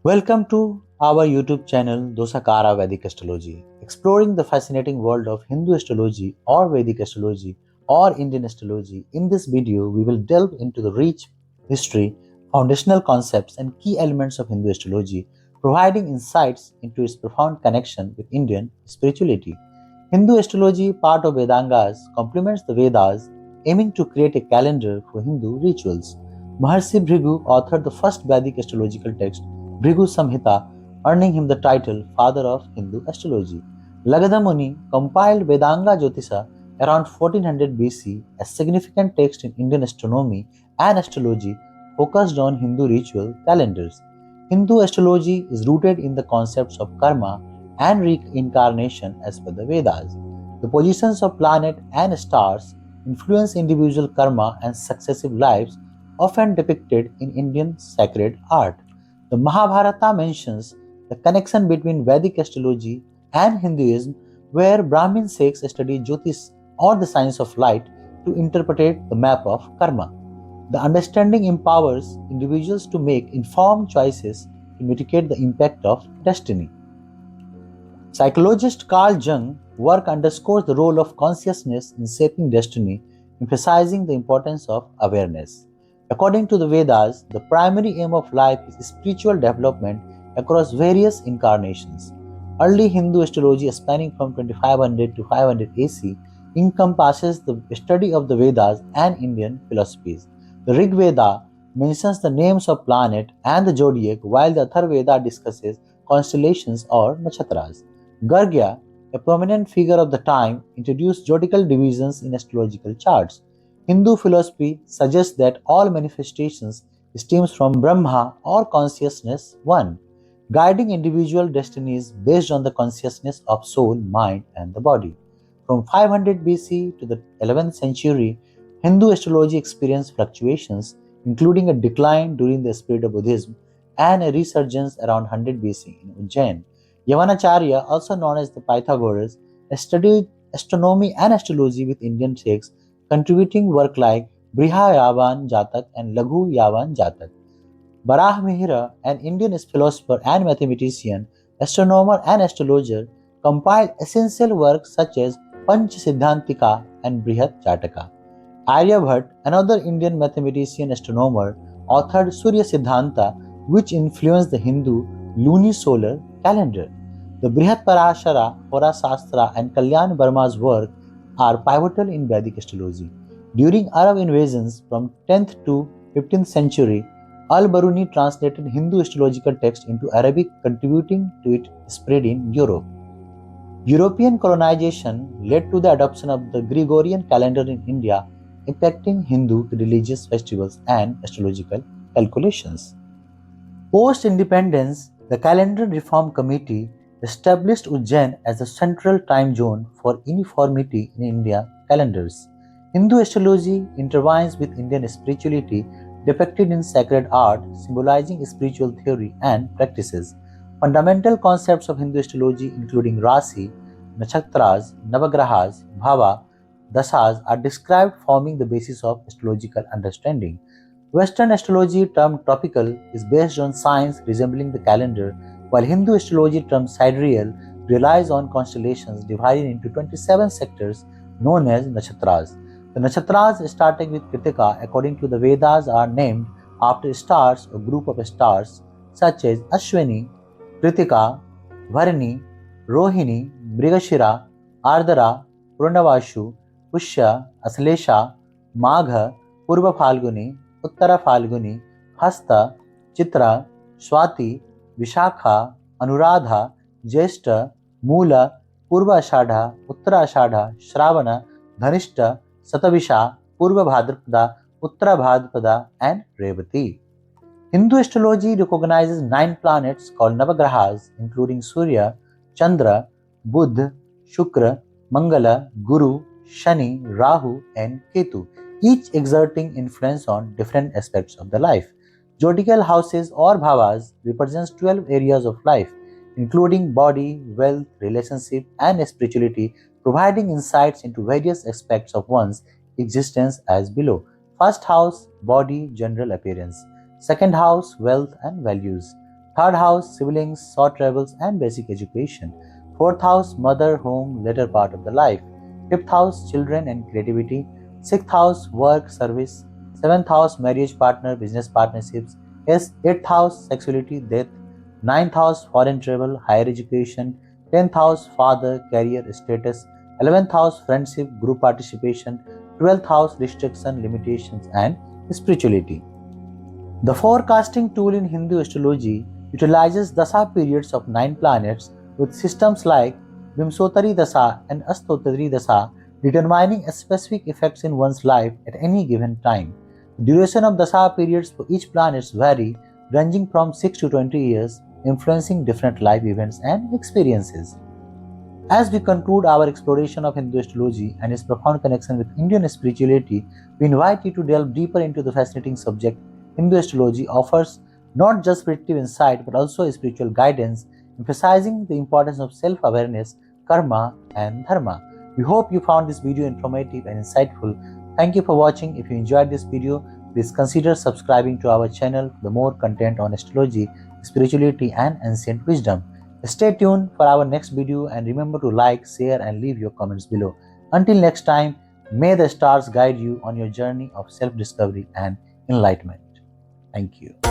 Welcome to our YouTube channel Dosakara Vedic Astrology, exploring the fascinating world of Hindu astrology or Vedic astrology or Indian astrology. In this video, we will delve into the rich history, foundational concepts, and key elements of Hindu astrology, providing insights into its profound connection with Indian spirituality. Hindu astrology, part of Vedangas, complements the Vedas, aiming to create a calendar for Hindu rituals. Maharshi Bhrigu authored the first Vedic astrological text, Bhrigu Samhita, earning him the title Father of Hindu Astrology. Lagadha Muni compiled Vedanga Jyotisha around 1400 BC, a significant text in Indian astronomy and astrology focused on Hindu ritual calendars. Hindu astrology is rooted in the concepts of karma and reincarnation as per the Vedas. The positions of planets and stars influence individual karma and successive lives, often depicted in Indian sacred art. The Mahabharata mentions the connection between Vedic astrology and Hinduism, where Brahmin Sikhs study jyotish or the science of light to interpret the map of karma. The understanding empowers individuals to make informed choices to mitigate the impact of destiny. Psychologist Carl Jung's work underscores the role of consciousness in shaping destiny, emphasizing the importance of awareness. According to the Vedas, the primary aim of life is spiritual development across various incarnations. Early Hindu astrology, spanning from 2500 to 500 AC, encompasses the study of the Vedas and Indian philosophies. The Rig Veda mentions the names of planets and the zodiac, while the Atharvaveda discusses constellations or nakshatras. Gargya, a prominent figure of the time, introduced zodiacal divisions in astrological charts. Hindu philosophy suggests that all manifestations stems from Brahma or consciousness one, guiding individual destinies based on the consciousness of soul, mind, and the body. From 500 BC to the 11th century, Hindu astrology experienced fluctuations, including a decline during the spread of Buddhism and a resurgence around 100 BC in Ujjain. Yavanacharya, also known as the Pythagoras, studied astronomy and astrology with Indian Sikhs, contributing work like Briha Yavan Jatak and Laghu Yavan Jatak. Barah Mihira, an Indian philosopher and mathematician, astronomer and astrologer, compiled essential works such as Panch Siddhantika and Brihat Jataka. Aryabhat, another Indian mathematician astronomer, authored Surya Siddhanta, which influenced the Hindu lunisolar calendar. The Brihat Parashara, Hora Shastra, and Kalyan Barma's work are pivotal in Vedic astrology. During Arab invasions from 10th to 15th century, Al-Baruni translated Hindu astrological texts into Arabic, contributing to its spread in Europe. European colonization led to the adoption of the Gregorian calendar in India, impacting Hindu religious festivals and astrological calculations. Post independence, the Calendar Reform Committee established Ujjain as the central time zone for uniformity in India calendars. Hindu astrology intertwines with Indian spirituality depicted in sacred art, symbolizing spiritual theory and practices. Fundamental concepts of Hindu astrology, including Rasi, Nakshatras, Navagrahas, Bhava, Dasas, are described, forming the basis of astrological understanding. Western astrology, termed tropical, is based on signs resembling the calendar, while Hindu astrology, termed sidereal, relies on constellations divided into 27 sectors known as nakshatras. The nakshatras, starting with Kritika, according to the Vedas, are named after stars or group of stars such as Ashwini, Kritika, Bharani, Rohini, Mrigashira, Ardhara, Purnavashu, Pushya, Aslesha, Magha, Purva Phalguni, Uttara Phalguni, Hasta, Chitra, Swati, Vishakha, Anuradha, Jyeshta, Mula, Purva Ashadha, Uttara Ashadha, Shravana, Dhanishta, Satavisha, Purva Bhadrapada, Uttara Bhadrapada, and Revati. Hindu astrology recognizes 9 planets called Navagrahas, including Surya, Chandra, Buddha, Shukra, Mangala, Guru, Shani, Rahu, and Ketu, each exerting influence on different aspects of the life. Zodiacal houses or bhavas represents 12 areas of life, including body, wealth, relationship, and spirituality, providing insights into various aspects of one's existence as below. First house, body, general appearance. Second house, wealth and values. Third house, siblings, short travels, and basic education. Fourth house, mother, home, later part of the life. Fifth house, children and creativity. Sixth house, work, service. Seventh house, marriage partner, business partnerships. Eighth house, sexuality, death. Ninth house, foreign travel, higher education. 10th house, father, career, status. 11th house, friendship, group participation. 12th house, restriction, limitations, and spirituality. The forecasting tool in Hindu astrology utilizes dasa periods of 9 planets with systems like Vimsotari dasa and Astotari dasa determining specific effects in one's life at any given time. The duration of dasa periods for each planet vary, ranging from 6 to 20 years, influencing different life events and experiences. As we conclude our exploration of Hindu astrology and its profound connection with Indian spirituality, we invite you to delve deeper into the fascinating subject. Hindu astrology offers not just predictive insight but also spiritual guidance, emphasizing the importance of self awareness, karma, and dharma. We hope you found this video informative and insightful. Thank you for watching. If you enjoyed this video, please consider subscribing to our channel for more content on astrology, spirituality, and ancient wisdom. Stay tuned for our next video and remember to like, share, and leave your comments below. Until next time, may the stars guide you on your journey of self discovery and enlightenment. Thank you.